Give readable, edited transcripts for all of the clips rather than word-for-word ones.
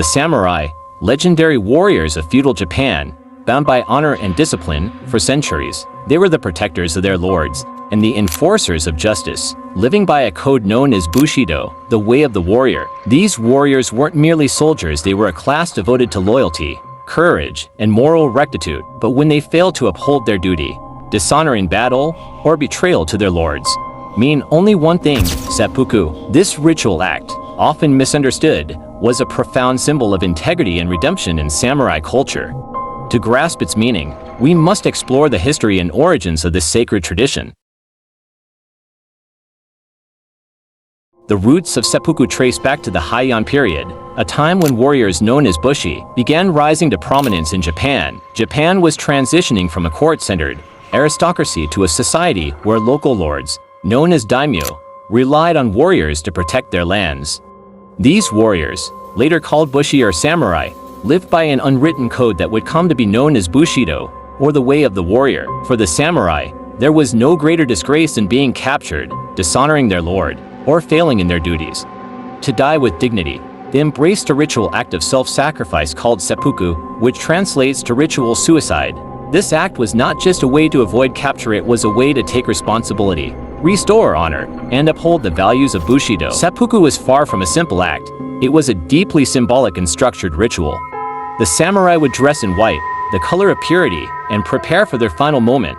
The samurai, legendary warriors of feudal Japan, bound by honor and discipline for centuries. They were the protectors of their lords and the enforcers of justice, living by a code known as Bushido, the way of the warrior. These warriors weren't merely soldiers, they were a class devoted to loyalty, courage, and moral rectitude. But when they failed to uphold their duty, dishonor in battle, or betrayal to their lords, mean only one thing: seppuku. This ritual act, often misunderstood, was a profound symbol of integrity and redemption in samurai culture. To grasp its meaning, we must explore the history and origins of this sacred tradition. The roots of seppuku trace back to the Heian period, a time when warriors known as bushi began rising to prominence in Japan. Japan was transitioning from a court-centered aristocracy to a society where local lords, known as daimyo, relied on warriors to protect their lands. These warriors, later called bushi or samurai, lived by an unwritten code that would come to be known as Bushido, or the way of the warrior. For the samurai, there was no greater disgrace than being captured, dishonoring their lord, or failing in their duties. To die with dignity, they embraced a ritual act of self-sacrifice called seppuku, which translates to ritual suicide. This act was not just a way to avoid capture, it was a way to take responsibility, restore honor, and uphold the values of Bushido. Seppuku was far from a simple act. It was a deeply symbolic and structured ritual. The samurai would dress in white, the color of purity, and prepare for their final moment.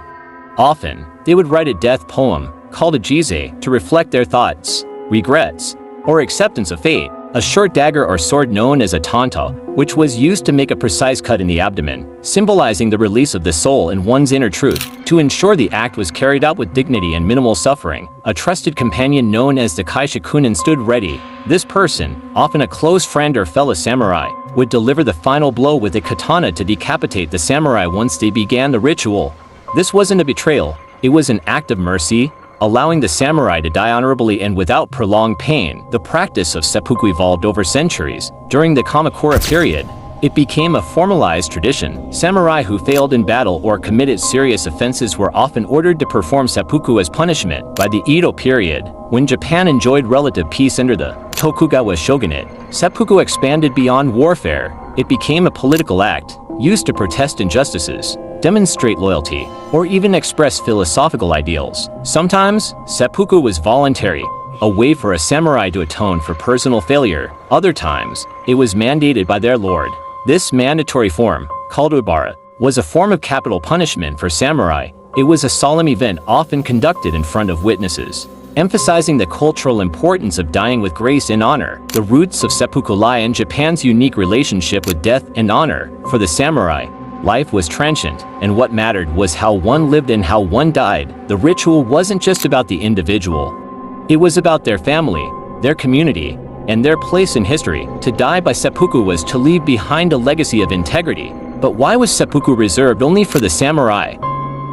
Often, they would write a death poem, called a jize, to reflect their thoughts, regrets, or acceptance of fate. A short dagger or sword known as a tanto, which was used to make a precise cut in the abdomen, symbolizing the release of the soul and one's inner truth. To ensure the act was carried out with dignity and minimal suffering, a trusted companion known as the kaishakunin stood ready. This person, often a close friend or fellow samurai, would deliver the final blow with a katana to decapitate the samurai once they began the ritual. This wasn't a betrayal, it was an act of mercy, allowing the samurai to die honorably and without prolonged pain. The practice of seppuku evolved over centuries. During the Kamakura period, it became a formalized tradition. Samurai who failed in battle or committed serious offenses were often ordered to perform seppuku as punishment. By the Edo period, when Japan enjoyed relative peace under the Tokugawa shogunate, seppuku expanded beyond warfare. It became a political act, used to protest injustices, demonstrate loyalty, or even express philosophical ideals. Sometimes, seppuku was voluntary, a way for a samurai to atone for personal failure. Other times, it was mandated by their lord. This mandatory form, called ubara, was a form of capital punishment for samurai. It was a solemn event often conducted in front of witnesses, emphasizing the cultural importance of dying with grace and honor. The roots of seppuku lie in Japan's unique relationship with death and honor. For the samurai, life was transient, and what mattered was how one lived and how one died. The ritual wasn't just about the individual. It was about their family, their community, and their place in history. To die by seppuku was to leave behind a legacy of integrity. But why was seppuku reserved only for the samurai?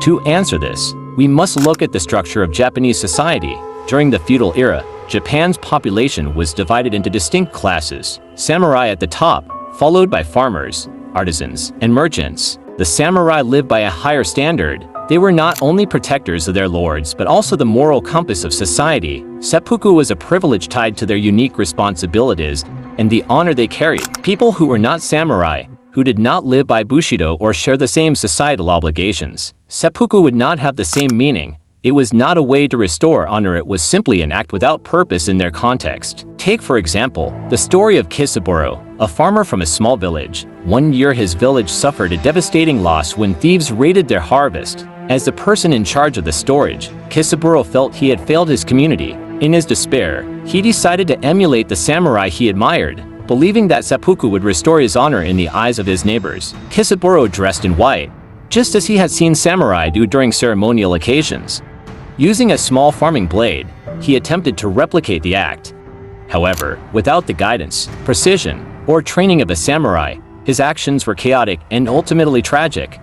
To answer this, we must look at the structure of Japanese society. During the feudal era, Japan's population was divided into distinct classes. Samurai at the top, followed by farmers, artisans, and merchants. The samurai lived by a higher standard. They were not only protectors of their lords but also the moral compass of society. Seppuku was a privilege tied to their unique responsibilities and the honor they carried. People who were not samurai, who did not live by Bushido or share the same societal obligations, seppuku would not have the same meaning. It was not a way to restore honor, it was simply an act without purpose in their context. Take for example, the story of Kisaburo, a farmer from a small village. One year his village suffered a devastating loss when thieves raided their harvest. As the person in charge of the storage, Kisaburo felt he had failed his community. In his despair, he decided to emulate the samurai he admired, believing that seppuku would restore his honor in the eyes of his neighbors. Kisaburo dressed in white, just as he had seen samurai do during ceremonial occasions. Using a small farming blade, he attempted to replicate the act. However, without the guidance, precision, or training of a samurai, his actions were chaotic and ultimately tragic.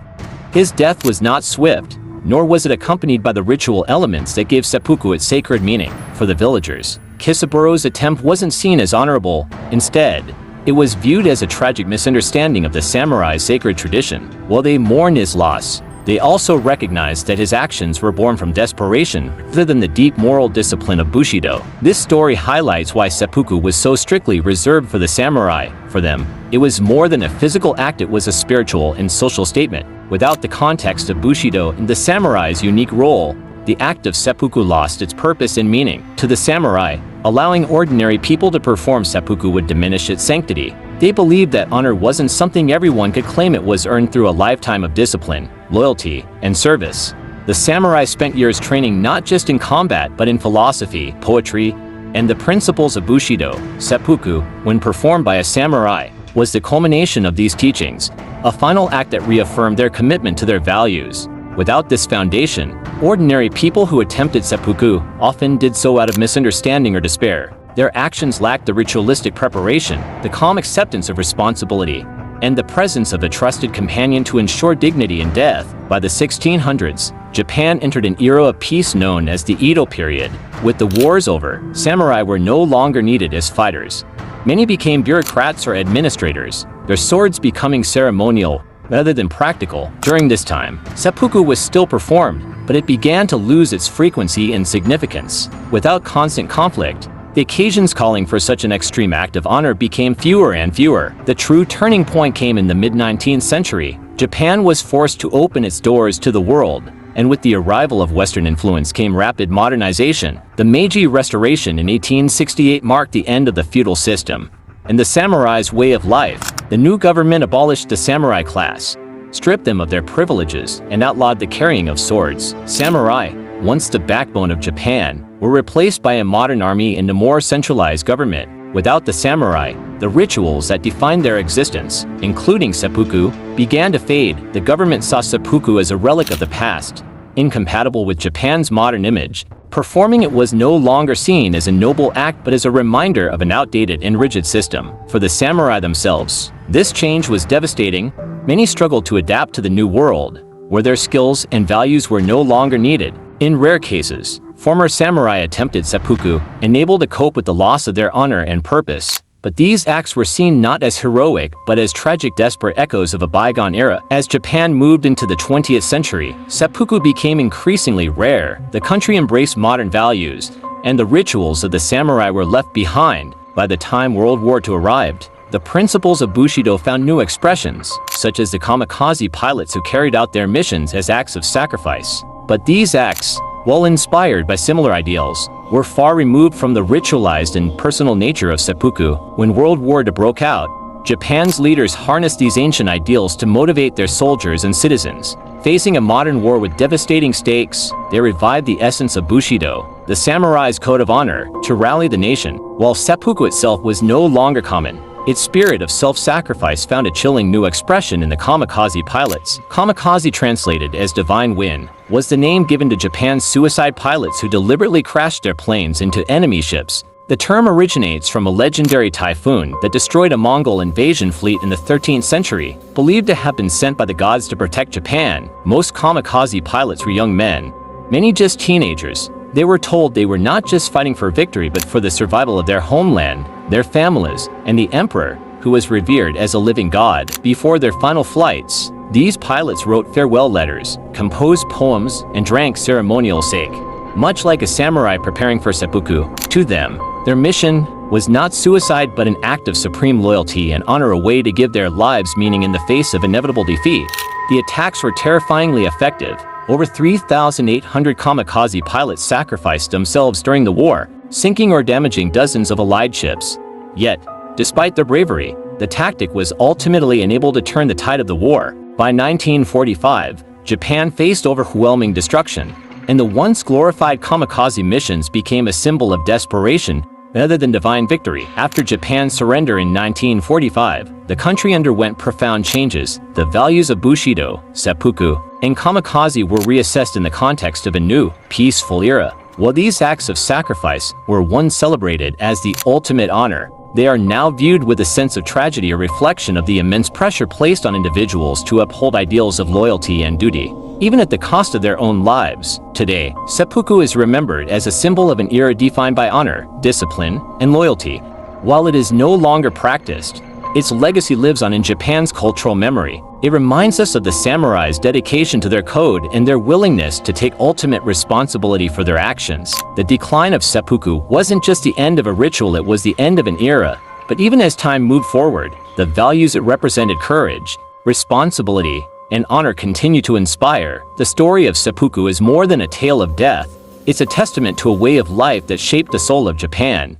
His death was not swift, nor was it accompanied by the ritual elements that gave seppuku its sacred meaning. For the villagers, Kisaburo's attempt wasn't seen as honorable. Instead, it was viewed as a tragic misunderstanding of the samurai's sacred tradition. While they mourned his loss, They also recognized that his actions were born from desperation rather than the deep moral discipline of Bushido. This story highlights why seppuku was so strictly reserved for the samurai. For them, it was more than a physical act, it was a spiritual and social statement. Without the context of Bushido and the samurai's unique role, the act of seppuku lost its purpose and meaning. To the samurai, allowing ordinary people to perform seppuku would diminish its sanctity. They believed that honor wasn't something everyone could claim, it was earned through a lifetime of discipline, loyalty, and service. The samurai spent years training not just in combat but in philosophy, poetry, and the principles of Bushido. Seppuku, when performed by a samurai, was the culmination of these teachings, a final act that reaffirmed their commitment to their values. Without this foundation, ordinary people who attempted seppuku often did so out of misunderstanding or despair. Their actions lacked the ritualistic preparation, the calm acceptance of responsibility, and the presence of a trusted companion to ensure dignity in death. By the 1600s, Japan entered an era of peace known as the Edo period. With the wars over, samurai were no longer needed as fighters. Many became bureaucrats or administrators, their swords becoming ceremonial rather than practical. During this time, seppuku was still performed, but it began to lose its frequency and significance. Without constant conflict, the occasions calling for such an extreme act of honor became fewer and fewer. The true turning point came in the mid-19th century. Japan was forced to open its doors to the world, and with the arrival of Western influence came rapid modernization. The Meiji Restoration in 1868 marked the end of the feudal system and the samurai's way of life. The new government abolished the samurai class, stripped them of their privileges, and outlawed the carrying of swords. Samurai, once the backbone of Japan, were replaced by a modern army and a more centralized government. Without the samurai, the rituals that defined their existence, including seppuku, began to fade. The government saw seppuku as a relic of the past, incompatible with Japan's modern image. Performing it was no longer seen as a noble act but as a reminder of an outdated and rigid system. For the samurai themselves, this change was devastating. Many struggled to adapt to the new world, where their skills and values were no longer needed. In rare cases, former samurai attempted seppuku, enabled to cope with the loss of their honor and purpose. But these acts were seen not as heroic but as tragic, desperate echoes of a bygone era. As Japan moved into the 20th century, seppuku became increasingly rare. The country embraced modern values, and the rituals of the samurai were left behind. By the time World War II arrived, the principles of Bushido found new expressions, such as the kamikaze pilots who carried out their missions as acts of sacrifice. But these acts, while inspired by similar ideals, were far removed from the ritualized and personal nature of seppuku. When World War II broke out, Japan's leaders harnessed these ancient ideals to motivate their soldiers and citizens. Facing a modern war with devastating stakes, they revived the essence of Bushido, the samurai's code of honor, to rally the nation. While seppuku itself was no longer common, its spirit of self-sacrifice found a chilling new expression in the kamikaze pilots. Kamikaze, translated as divine wind, was the name given to Japan's suicide pilots who deliberately crashed their planes into enemy ships. The term originates from a legendary typhoon that destroyed a Mongol invasion fleet in the 13th century, believed to have been sent by the gods to protect Japan. Most kamikaze pilots were young men, many just teenagers. They were told they were not just fighting for victory but for the survival of their homeland, their families, and the emperor, who was revered as a living god. Before their final flights, these pilots wrote farewell letters, composed poems, and drank ceremonial sake. Much like a samurai preparing for seppuku, to them, their mission was not suicide but an act of supreme loyalty and honor, a way to give their lives meaning in the face of inevitable defeat. The attacks were terrifyingly effective. Over 3,800 kamikaze pilots sacrificed themselves during the war, sinking or damaging dozens of Allied ships. Yet, despite their bravery, the tactic was ultimately unable to turn the tide of the war. By 1945, Japan faced overwhelming destruction, and the once glorified kamikaze missions became a symbol of desperation rather than divine victory. After Japan's surrender in 1945, the country underwent profound changes. The values of Bushido, seppuku, and kamikaze were reassessed in the context of a new, peaceful era. While these acts of sacrifice were once celebrated as the ultimate honor, they are now viewed with a sense of tragedy, a reflection of the immense pressure placed on individuals to uphold ideals of loyalty and duty, even at the cost of their own lives. Today, seppuku is remembered as a symbol of an era defined by honor, discipline, and loyalty. While it is no longer practiced, Its legacy lives on in Japan's cultural memory. It reminds us of the samurai's dedication to their code and their willingness to take ultimate responsibility for their actions. The decline of seppuku wasn't just the end of a ritual, it was the end of an era. But even as time moved forward, the values it represented, courage, responsibility, and honor, continue to inspire. The story of seppuku is more than a tale of death. It's a testament to a way of life that shaped the soul of Japan.